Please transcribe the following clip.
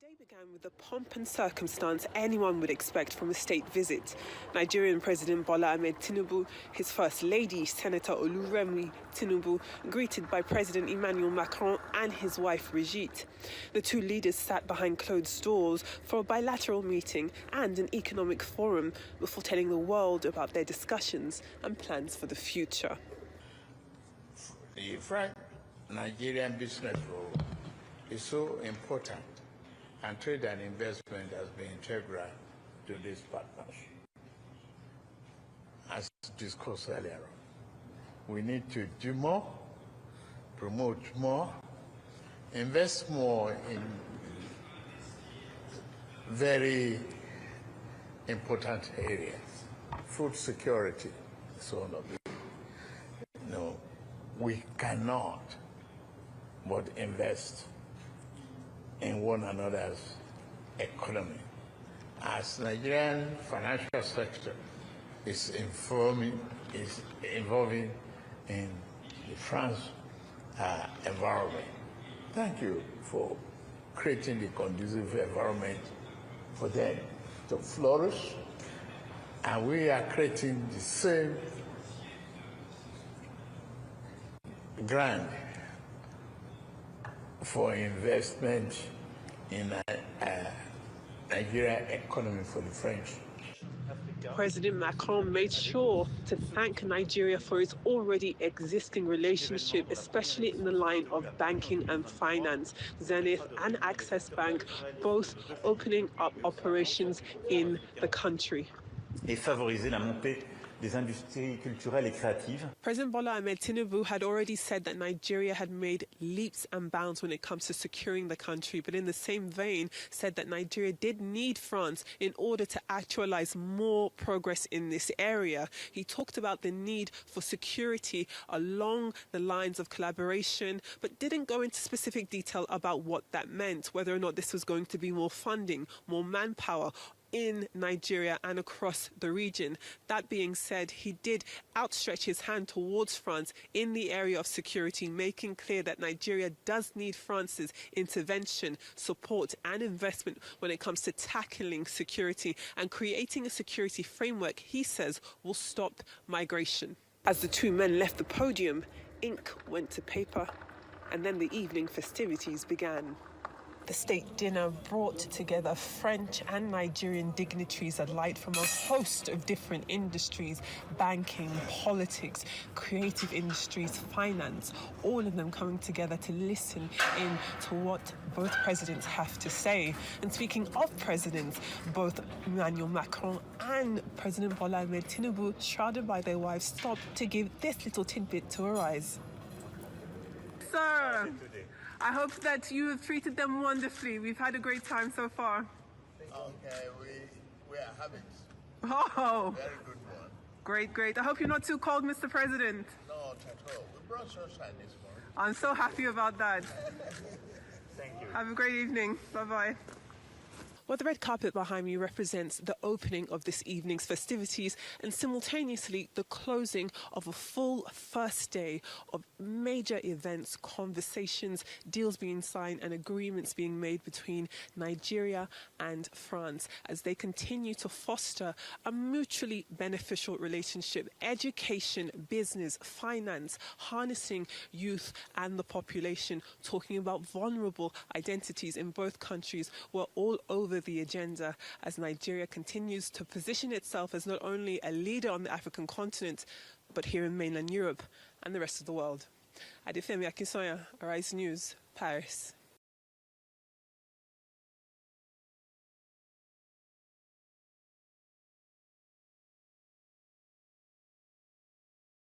The day began with the pomp and circumstance anyone would expect from a state visit. Nigerian President Bola Ahmed Tinubu, his First Lady, Senator Oluremi Tinubu, greeted by President Emmanuel Macron and his wife Brigitte. The two leaders sat behind closed doors for a bilateral meeting and an economic forum before telling the world about their discussions and plans for the future. The Franco-Nigerian business role is so important, and trade and investment has been integral to this partnership. As discussed earlier on, we need to do more, promote more, invest more in very important areas, food security, so on. No, we cannot but invest in one another's economy. As Nigerian financial sector is involving in the France environment. Thank you for creating the conducive environment for them to flourish, and we are creating the same grant for investment in Nigeria economy for the French. President Macron made sure to thank Nigeria for its already existing relationship, especially in the line of banking and finance. Zenith and Access Bank both opening up operations in the country. Et favoriser la montée des industries culturelles et créatives. President Bola Ahmed Tinubu had already said that Nigeria had made leaps and bounds when it comes to securing the country, but in the same vein said that Nigeria did need France in order to actualize more progress in this area. He talked about the need for security along the lines of collaboration, but didn't go into specific detail about what that meant, whether or not this was going to be more funding, more manpower, in Nigeria and across the region. That being said, he did outstretch his hand towards France in the area of security, making clear that Nigeria does need France's intervention, support and investment when it comes to tackling security and creating a security framework he says will stop migration. As the two men left the podium, ink went to paper, and then the evening festivities began. The state dinner brought together French and Nigerian dignitaries alike from a host of different industries: banking, politics, creative industries, finance, all of them coming together to listen in to what both presidents have to say. And speaking of presidents, both Emmanuel Macron and President Bola Ahmed Tinubu, shrouded by their wives, stopped to give this little tidbit to arise. Sir, I hope that you have treated them wonderfully. We've had a great time so far. Okay, we are having Oh, very good one. great, great. I hope you're not too cold, Mr. President. Not at all. We brought sunshine this morning. I'm so happy about that. Thank you. Have a great evening. Bye-bye. Well, the red carpet behind me represents the opening of this evening's festivities and simultaneously the closing of a full first day of major events, conversations, deals being signed and agreements being made between Nigeria and France as they continue to foster a mutually beneficial relationship: education, business, finance, harnessing youth and the population, talking about vulnerable identities in both countries. We're all over the agenda as Nigeria continues to position itself as not only a leader on the African continent, but here in mainland Europe and the rest of the world. Adefemi Akinsoya, Arise News, Paris.